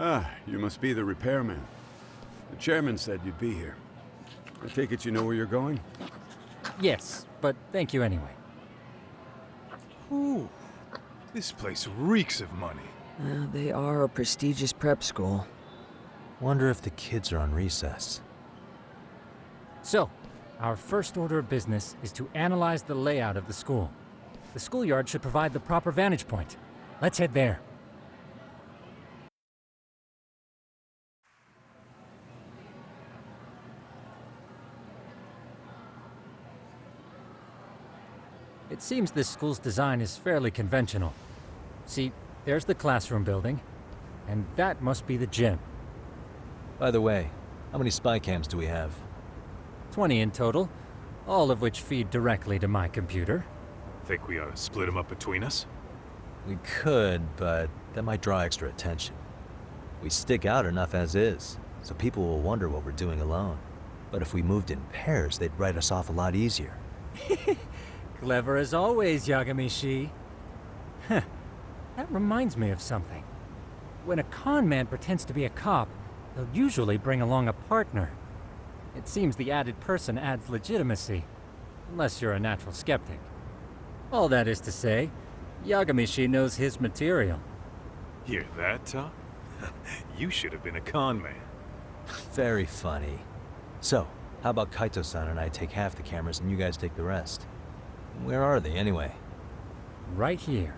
Ah, you must be the repairman. The chairman said you'd be here. I take it you know where you're going? Yes, but thank you anyway. Ooh, this place reeks of money. They are a prestigious prep school. Wonder if the kids are on recess. So, our first order of business is to analyze the layout of the school. The schoolyard should provide the proper vantage point. Let's head there. It seems this school's design is fairly conventional. See, there's the classroom building, and that must be the gym. By the way, how many spy cams do we have? 20 in total, all of which feed directly to my computer. Think we ought to split them up between us? We could, but that might draw extra attention. We stick out enough as is, so people will wonder what we're doing alone. But if we moved in pairs, they'd write us off a lot easier. Clever as always, Yagami-shi. Huh. That reminds me of something. When a con man pretends to be a cop, they'll usually bring along a partner. It seems the added person adds legitimacy, unless you're a natural skeptic. All that is to say, Yagami-shi knows his material. Hear that, Tom? You should have been a con man. Very funny. So, how about Kaito-san and I take half the cameras and you guys take the rest? Where are they, anyway? Right here.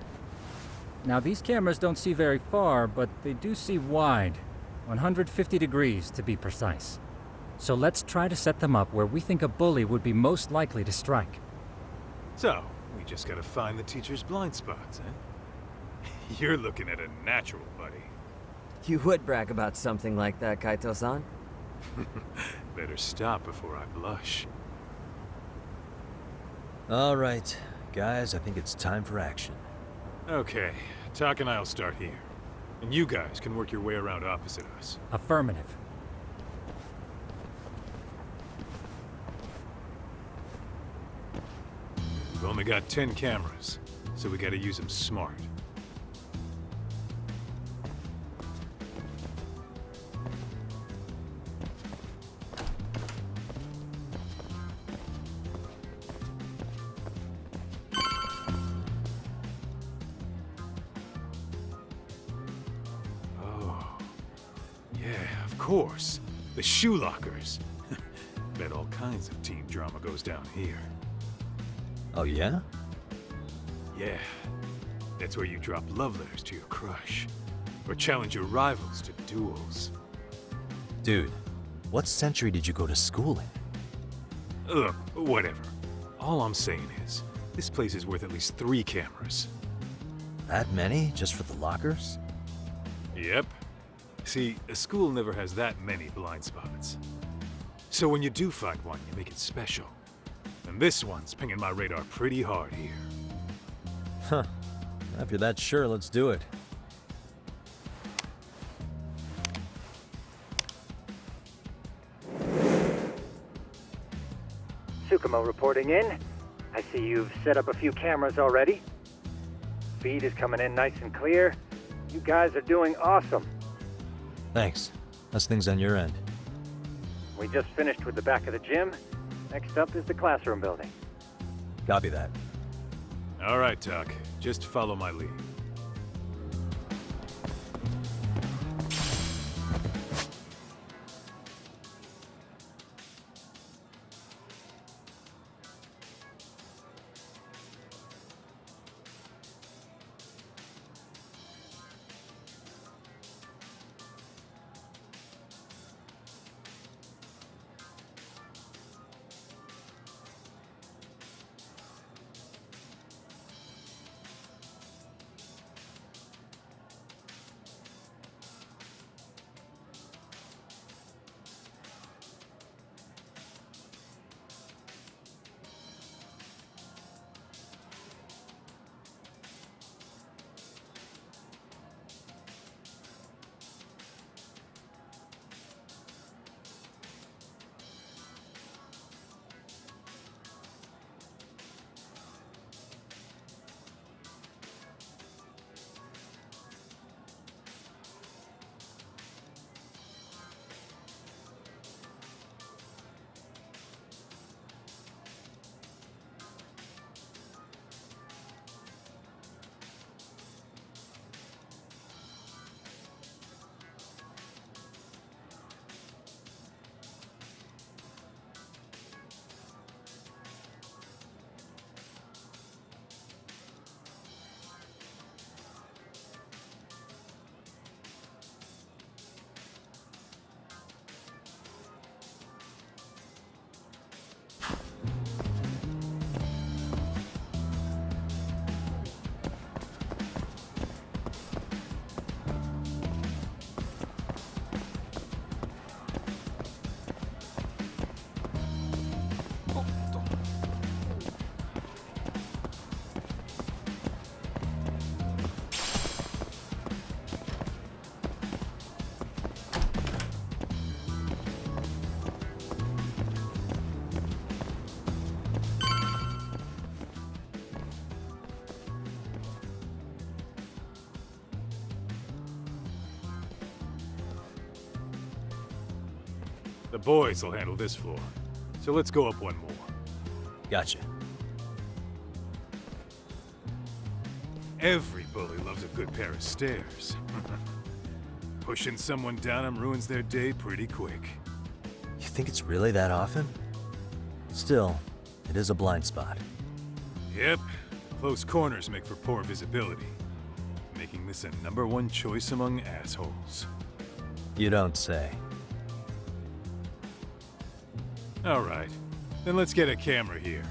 Now, these cameras don't see very far, but they do see wide. 150 degrees, to be precise. So let's try to set them up where we think a bully would be most likely to strike. So, we just gotta find the teacher's blind spots, eh? You're looking at a natural, buddy. You would brag about something like that, Kaito-san. Better stop before I blush. All right, guys, I think it's time for action. Okay, Tak and I'll start here. And you guys can work your way around opposite us. Affirmative. We've only got 10 cameras, so we gotta use them smart. Yeah, of course. The shoe lockers. Bet all kinds of team drama goes down here. Oh, yeah? Yeah. That's where you drop love letters to your crush. Or challenge your rivals to duels. Dude, what century did you go to school in? Look, whatever. All I'm saying is, this place is worth at least 3 cameras. That many, just for the lockers? Yep. See, a school never has that many blind spots. So when you do find one, you make it special. And this one's pinging my radar pretty hard here. Huh. If you're that sure, let's do it. Tsukumo reporting in. I see you've set up a few cameras already. Feed is coming in nice and clear. You guys are doing awesome. Thanks. How's things on your end? We just finished with the back of the gym. Next up is the classroom building. Copy that. All right, Tak. Just follow my lead. The boys will handle this floor. So let's go up one more. Gotcha. Every bully loves a good pair of stairs. Pushing someone down them ruins their day pretty quick. You think it's really that often? Still, it is a blind spot. Yep, close corners make for poor visibility, making this a #1 choice among assholes. You don't say. All right, then let's get a camera here.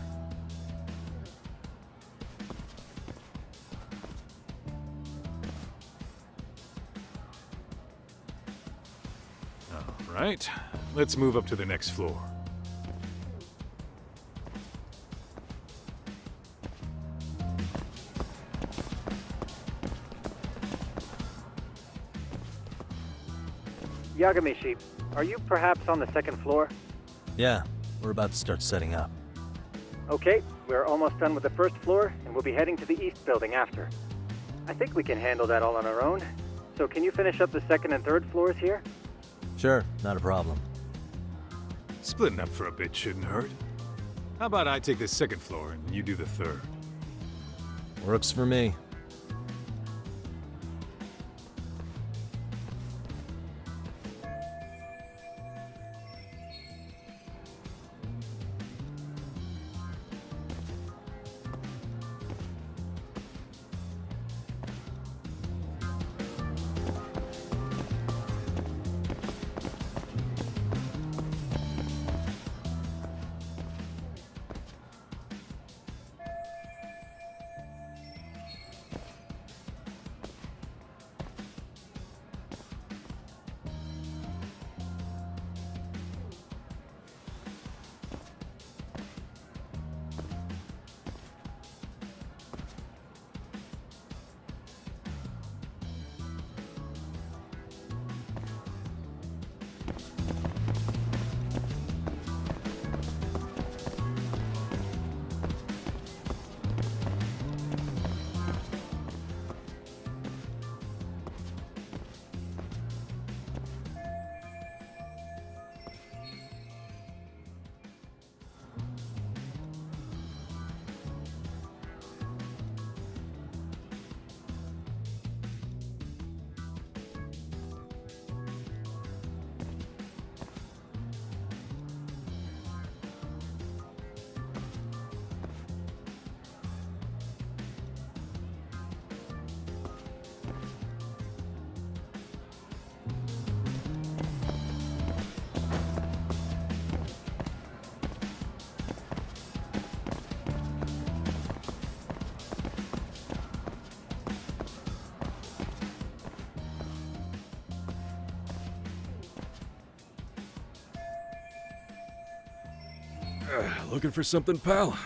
All right, let's move up to the next floor. Yagamishi, are you perhaps on the second floor? Yeah, we're about to start setting up. Okay, we're almost done with the first floor, and we'll be heading to the east building after. I think we can handle that all on our own. So can you finish up the second and third floors here? Sure, not a problem. Splitting up for a bit shouldn't hurt. How about I take the second floor and you do the third? Works for me. Looking for something, pal?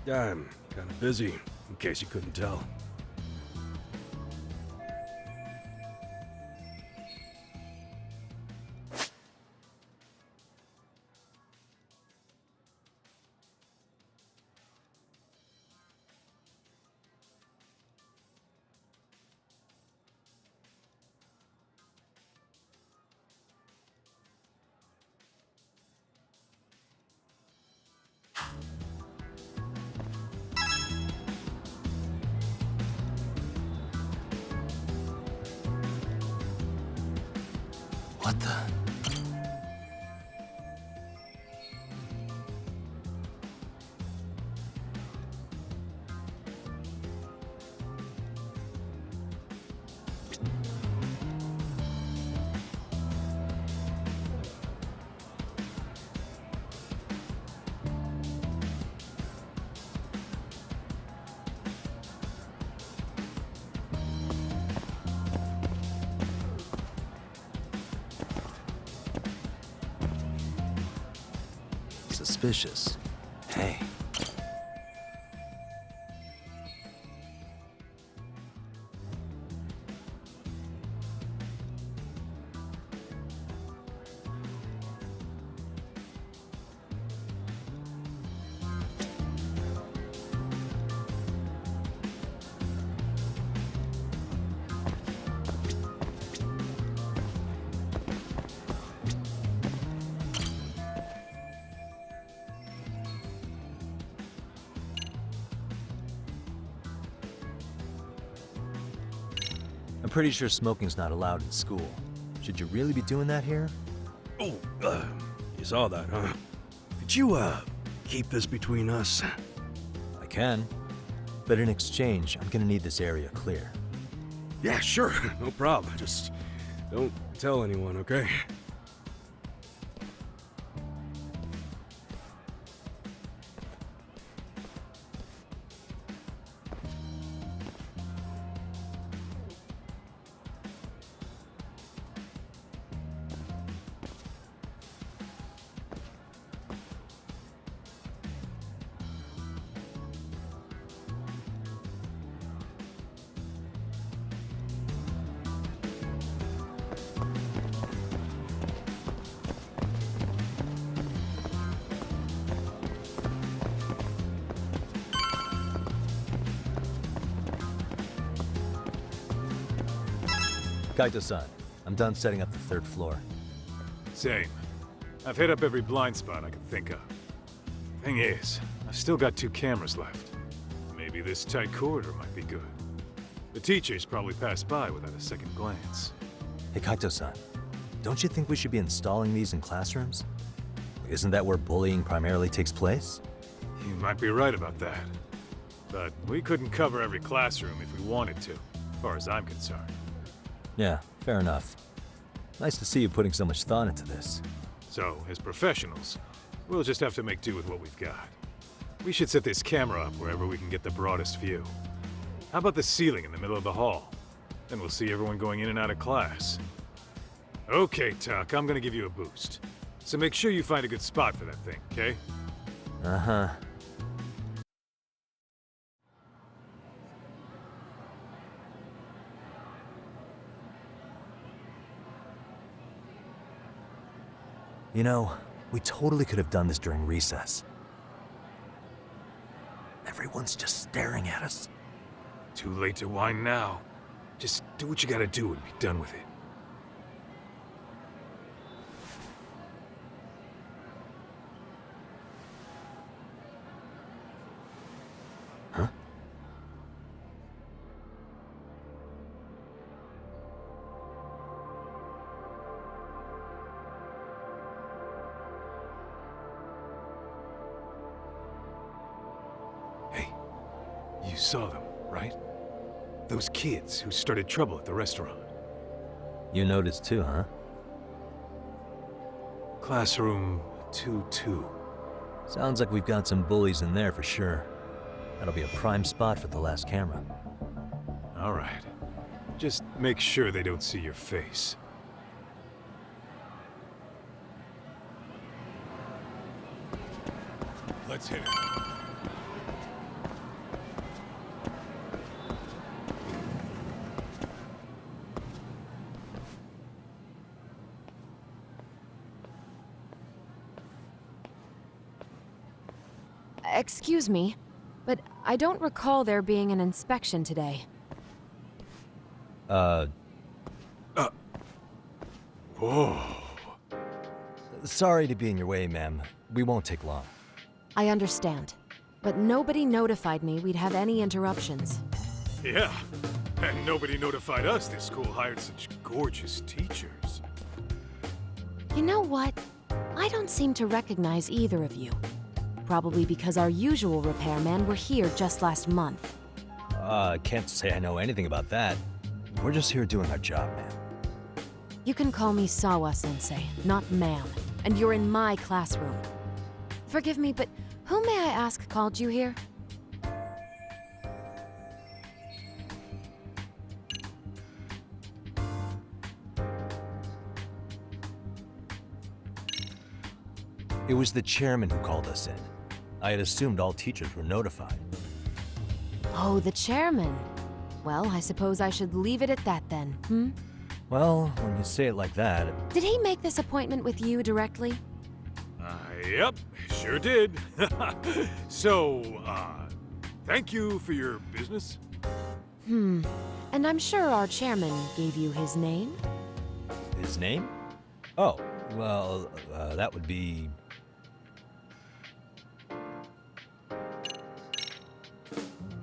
I'm kind of busy, in case you couldn't tell. What the? Suspicious. Hey. pretty sure smoking's not allowed in school. Should you really be doing that here? Oh, you saw that, huh? Could you, keep this between us? I can. But in exchange, I'm gonna need this area clear. Yeah, sure, no problem. Just don't tell anyone, okay? Kaito-san, I'm done setting up the third floor. Same. I've hit up every blind spot I could think of. Thing is, I've still got 2 cameras left. Maybe this tight corridor might be good. The teachers probably passed by without a second glance. Hey Kaito-san, don't you think we should be installing these in classrooms? Isn't that where bullying primarily takes place? You might be right about that. But we couldn't cover every classroom if we wanted to, as far as I'm concerned. Yeah, fair enough. Nice to see you putting so much thought into this. So, as professionals, we'll just have to make do with what we've got. We should set this camera up wherever we can get the broadest view. How about the ceiling in the middle of the hall? Then we'll see everyone going in and out of class. Okay, Tuck, I'm gonna give you a boost. So make sure you find a good spot for that thing, okay? Uh-huh. You know, we totally could have done this during recess. Everyone's just staring at us. Too late to whine now. Just do what you gotta do and be done with it. Huh? Hey, you saw them, right? Those kids who started trouble at the restaurant. You noticed too, huh? Classroom 2-2. Sounds like we've got some bullies in there for sure. That'll be a prime spot for the last camera. All right. Just make sure they don't see your face. Let's hit it. Excuse me, but I don't recall there being an inspection today. Whoa. Sorry to be in your way, ma'am. We won't take long. I understand, but nobody notified me we'd have any interruptions. Yeah, and nobody notified us this school hired such gorgeous teachers. You know what? I don't seem to recognize either of you. Probably because our usual repairmen were here just last month. Can't say I know anything about that. We're just here doing our job, ma'am. You can call me Sawa-sensei, not ma'am, and you're in my classroom. Forgive me, but who may I ask called you here? It was the chairman who called us in. I had assumed all teachers were notified. Oh, the chairman. Well, I suppose I should leave it at that then, hmm? Well, when you say it like that... Did he make this appointment with you directly? Yep, sure did. So, thank you for your business. And I'm sure our chairman gave you his name? His name? Oh, well, that would be...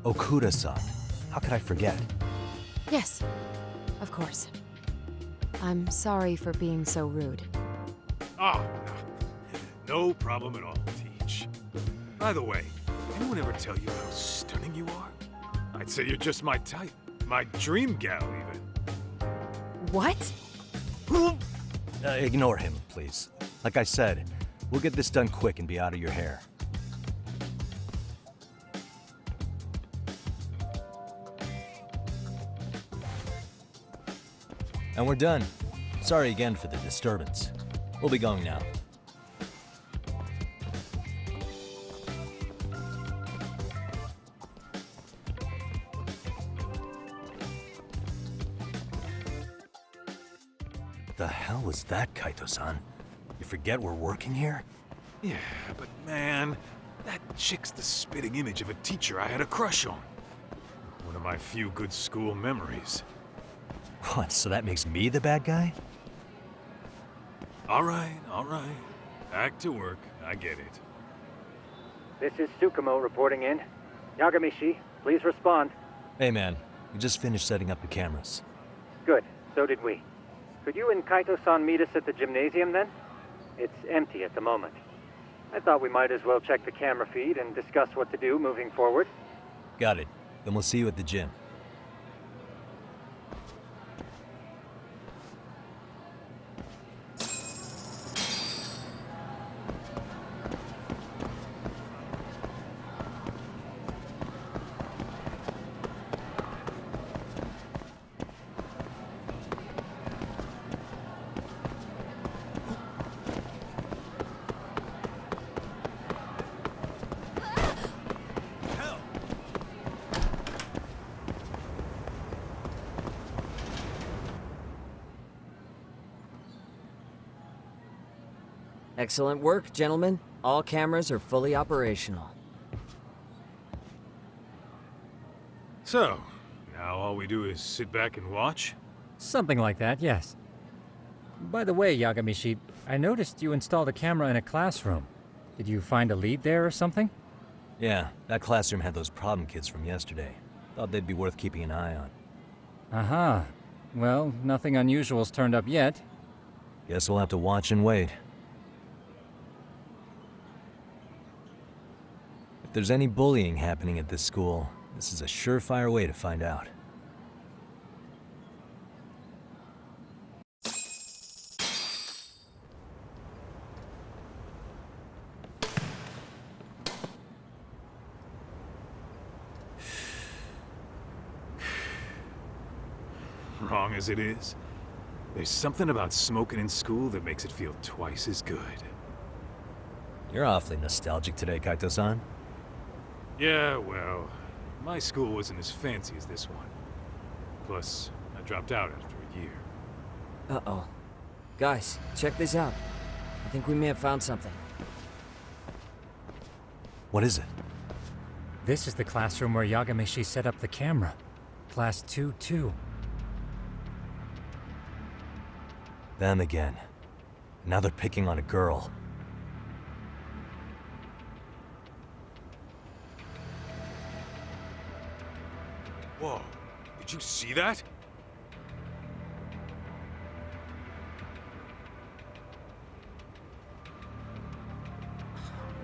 Okuda-san. How could I forget? Yes. Of course. I'm sorry for being so rude. Oh, no problem at all, Teach. By the way, anyone ever tell you how stunning you are? I'd say you're just my type. My dream gal, even. What? Ignore him, please. Like I said, we'll get this done quick and be out of your hair. And we're done. Sorry again for the disturbance. We'll be going now. The hell was that, Kaito-san? You forget we're working here? Yeah, but man, that chick's the spitting image of a teacher I had a crush on. One of my few good school memories. What, so that makes me the bad guy? All right, all right. Back to work. I get it. This is Tsukumo reporting in. Yagamishi, please respond. Hey man, we just finished setting up the cameras. Good, so did we. Could you and Kaito-san meet us at the gymnasium then? It's empty at the moment. I thought we might as well check the camera feed and discuss what to do moving forward. Got it. Then we'll see you at the gym. Excellent work, gentlemen. All cameras are fully operational. So, now all we do is sit back and watch? Something like that, yes. By the way, Yagamishi, I noticed you installed a camera in a classroom. Did you find a lead there or something? Yeah, that classroom had those problem kids from yesterday. Thought they'd be worth keeping an eye on. Aha. Well, nothing unusual's turned up yet. Guess we'll have to watch and wait. If there's any bullying happening at this school, this is a surefire way to find out. Wrong as it is, there's something about smoking in school that makes it feel twice as good. You're awfully nostalgic today, Kaito-san. Yeah, well, my school wasn't as fancy as this one. Plus, I dropped out after a year. Uh-oh. Guys, check this out. I think we may have found something. What is it? This is the classroom where Yagamishi set up the camera. Class 2-2. Them again. Now they're picking on a girl. Whoa, did you see that?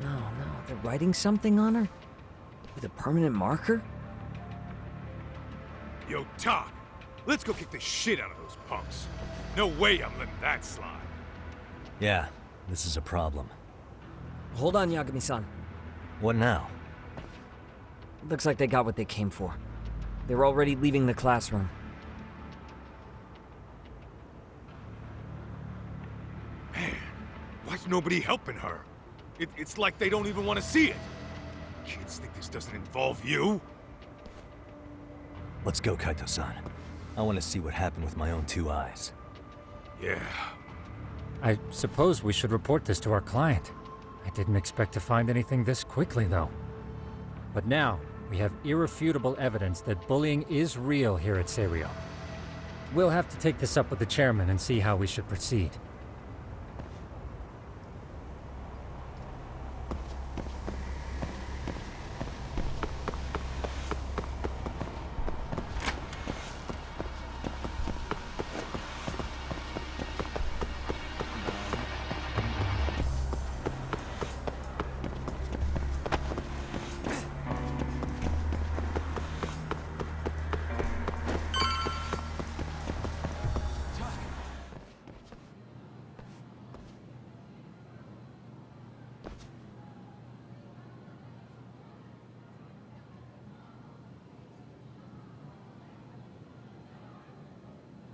No, they're writing something on her? With a permanent marker? Yo, Talk, let's go kick the shit out of those punks. No way I'm letting that slide. Yeah, this is a problem. Hold on, Yagami-san. What now? Looks like they got what they came for. They were already leaving the classroom. Man, why's nobody helping her? It's like they don't even want to see it. Kids think this doesn't involve you? Let's go, Kaito-san. I want to see what happened with my own two eyes. Yeah. I suppose we should report this to our client. I didn't expect to find anything this quickly, though. But now, we have irrefutable evidence that bullying is real here at Serio. We'll have to take this up with the chairman and see how we should proceed.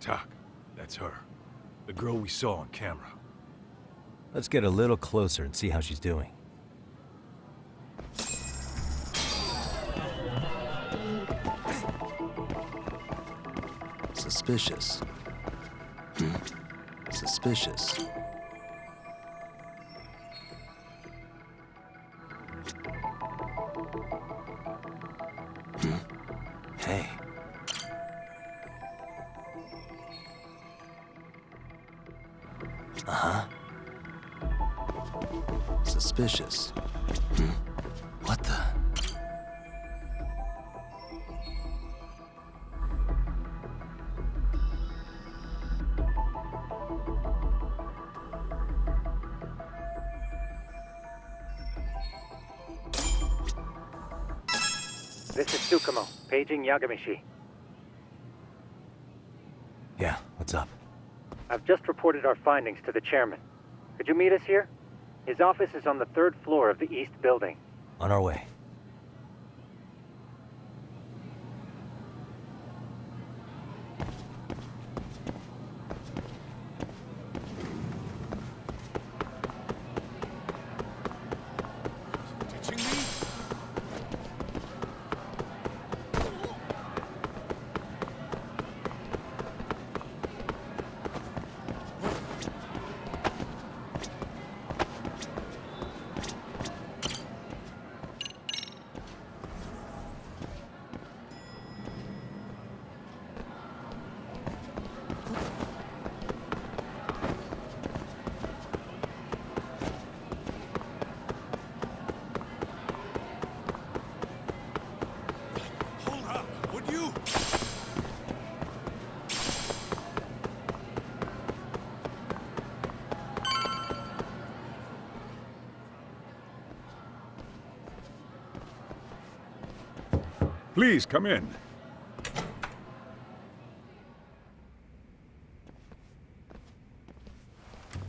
Tak, that's her. The girl we saw on camera. Let's get a little closer and see how she's doing. Suspicious. Suspicious. Hey. Uh-huh. Suspicious. What the? This is Tsukumo, paging Yagamishi. Yeah, what's up? I've just reported our findings to the chairman. Could you meet us here? His office is on the 3rd floor of the east building. On our way. Please, come in.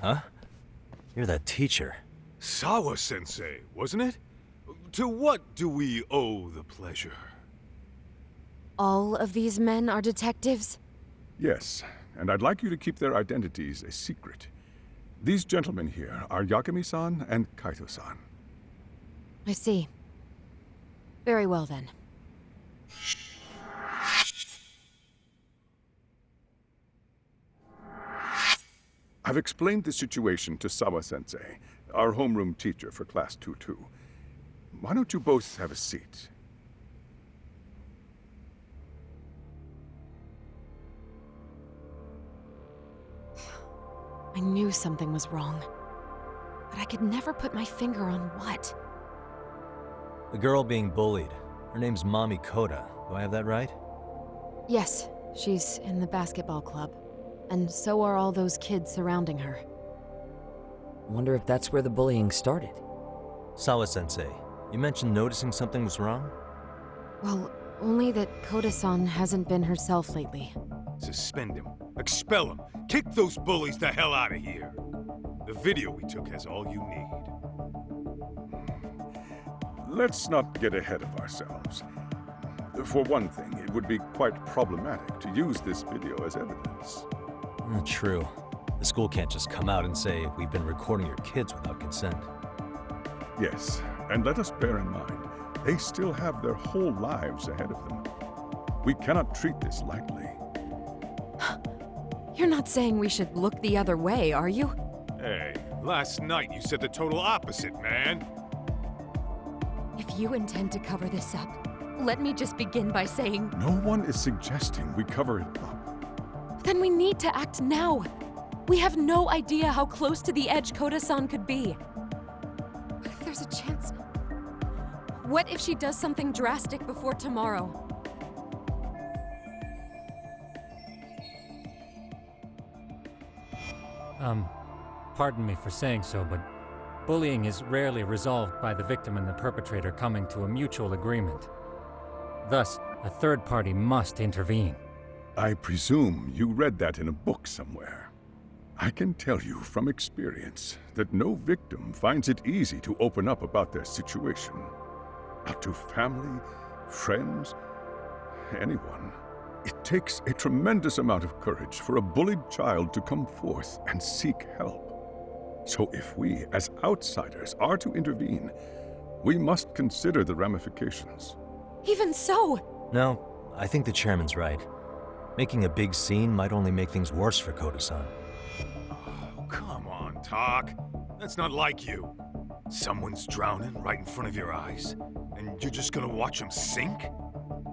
Huh? You're that teacher. Sawa-sensei, wasn't it? To what do we owe the pleasure? All of these men are detectives? Yes, and I'd like you to keep their identities a secret. These gentlemen here are Yagami-san and Kaito-san. I see. Very well then. I've explained the situation to Sawa-sensei, our homeroom teacher for Class 2-2. Why don't you both have a seat? I knew something was wrong. But I could never put my finger on what. The girl being bullied. Her name's Mami Koda. Do I have that right? Yes, she's in the basketball club. And so are all those kids surrounding her. Wonder if that's where the bullying started. Sawa-sensei, you mentioned noticing something was wrong? Well, only that Koda-san hasn't been herself lately. Suspend him. Expel him. Kick those bullies the hell out of here. The video we took has all you need. Let's not get ahead of ourselves. For one thing, it would be quite problematic to use this video as evidence. True. The school can't just come out and say, we've been recording your kids without consent. Yes, and let us bear in mind, they still have their whole lives ahead of them. We cannot treat this lightly. You're not saying we should look the other way, are you? Hey, last night you said the total opposite, man. If you intend to cover this up, let me just begin by saying... No one is suggesting we cover it up. Then we need to act now. We have no idea how close to the edge Koda-san could be. What if there's a chance? What if she does something drastic before tomorrow? Pardon me for saying so, but bullying is rarely resolved by the victim and the perpetrator coming to a mutual agreement. Thus, a third party must intervene. I presume you read that in a book somewhere. I can tell you from experience that no victim finds it easy to open up about their situation. Not to family, friends, anyone. It takes a tremendous amount of courage for a bullied child to come forth and seek help. So if we, as outsiders, are to intervene, we must consider the ramifications. Even so, No, I think the chairman's right. Making a big scene might only make things worse for Koto-san. Oh, come on, Tak. That's not like you. Someone's drowning right in front of your eyes, and you're just gonna watch him sink?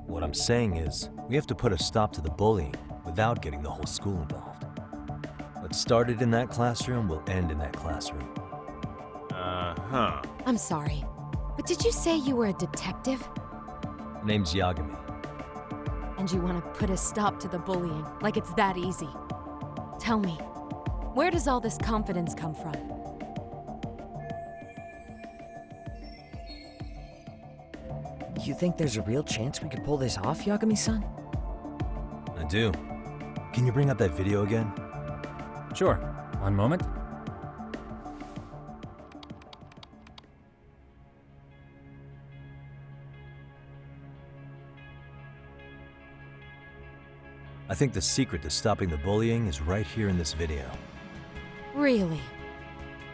What I'm saying is, we have to put a stop to the bullying without getting the whole school involved. What started in that classroom will end in that classroom. Uh-huh. I'm sorry, but did you say you were a detective? The name's Yagami. And you want to put a stop to the bullying, like it's that easy? Tell me, where does all this confidence come from? You think there's a real chance we could pull this off, Yagami-san? I do. Can you bring up that video again? Sure. One moment. I think the secret to stopping the bullying is right here in this video. Really?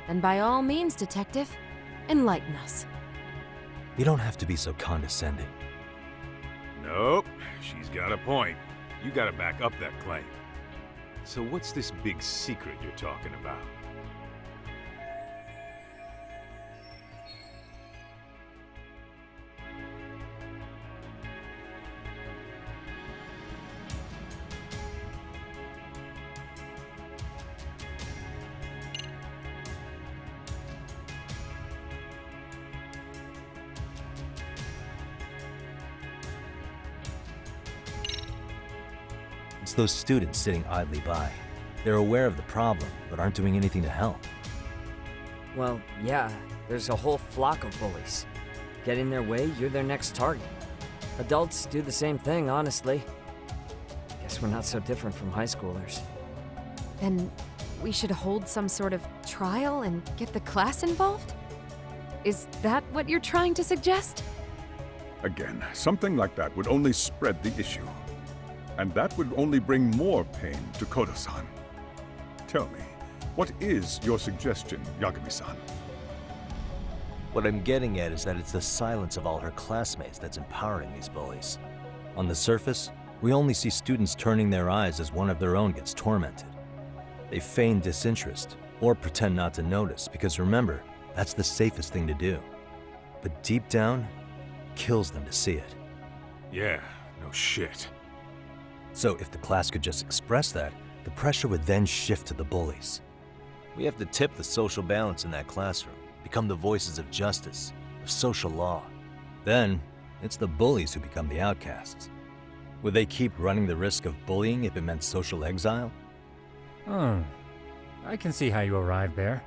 Then by all means, detective, enlighten us. You don't have to be so condescending. Nope, she's got a point. You gotta back up that claim. So what's this big secret you're talking about? It's those students sitting idly by. They're aware of the problem, but aren't doing anything to help. Well, yeah, there's a whole flock of bullies. Get in their way, you're their next target. Adults do the same thing, honestly. Guess we're not so different from high schoolers. Then we should hold some sort of trial and get the class involved? Is that what you're trying to suggest? Again, something like that would only spread the issue. And that would only bring more pain to Koto-san. Tell me, what is your suggestion, Yagami-san? What I'm getting at is that it's the silence of all her classmates that's empowering these bullies. On the surface, we only see students turning their eyes as one of their own gets tormented. They feign disinterest, or pretend not to notice, because remember, that's the safest thing to do. But deep down, kills them to see it. Yeah, no shit. So if the class could just express that, the pressure would then shift to the bullies. We have to tip the social balance in that classroom, become the voices of justice, of social law. Then, it's the bullies who become the outcasts. Would they keep running the risk of bullying if it meant social exile? I can see how you arrived there.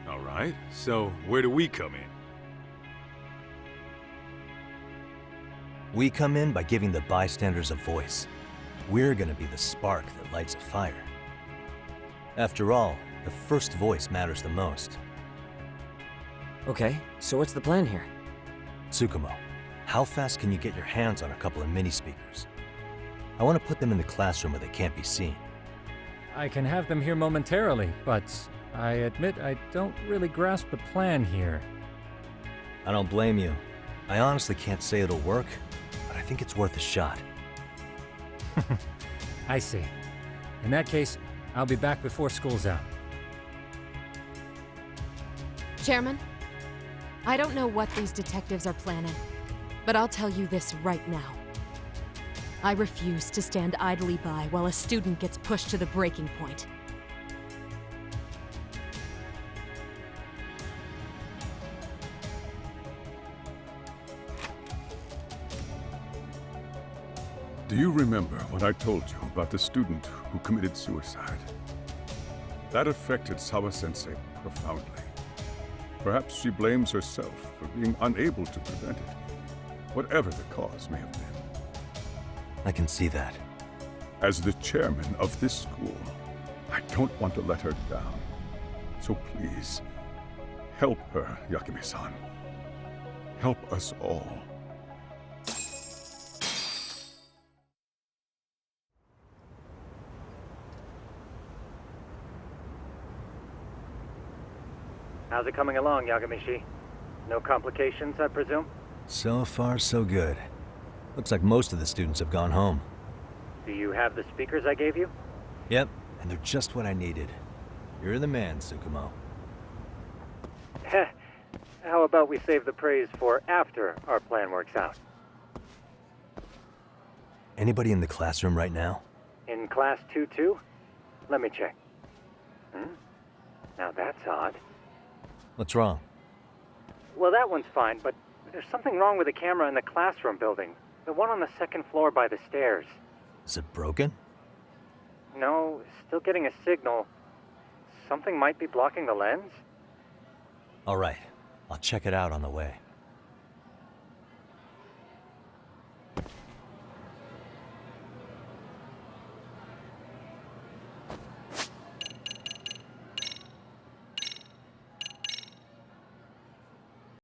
All right, so where do we come in? We come in by giving the bystanders a voice. We're gonna be the spark that lights a fire. After all, the first voice matters the most. Okay, so what's the plan here? Tsukumo, how fast can you get your hands on a couple of mini speakers? I want to put them in the classroom where they can't be seen. I can have them here momentarily, but I admit I don't really grasp the plan here. I don't blame you. I honestly can't say it'll work, but I think it's worth a shot. I see. In that case, I'll be back before school's out. Chairman, I don't know what these detectives are planning, but I'll tell you this right now. I refuse to stand idly by while a student gets pushed to the breaking point. Do you remember what I told you about the student who committed suicide? That affected Sawa-sensei profoundly. Perhaps she blames herself for being unable to prevent it, whatever the cause may have been. I can see that. As the chairman of this school, I don't want to let her down. So please, help her, Yagami-san. Help us all. How's it coming along, Yagamishi? No complications, I presume? So far, so good. Looks like most of the students have gone home. Do you have the speakers I gave you? Yep, and they're just what I needed. You're the man, Tsukumo. Heh. How about we save the praise for after our plan works out? Anybody in the classroom right now? In class 2-2? Let me check. Now that's odd. What's wrong? Well, that one's fine, but there's something wrong with the camera in the classroom building. The one on the second floor by the stairs. Is it broken? No, still getting a signal. Something might be blocking the lens? All right, I'll check it out on the way.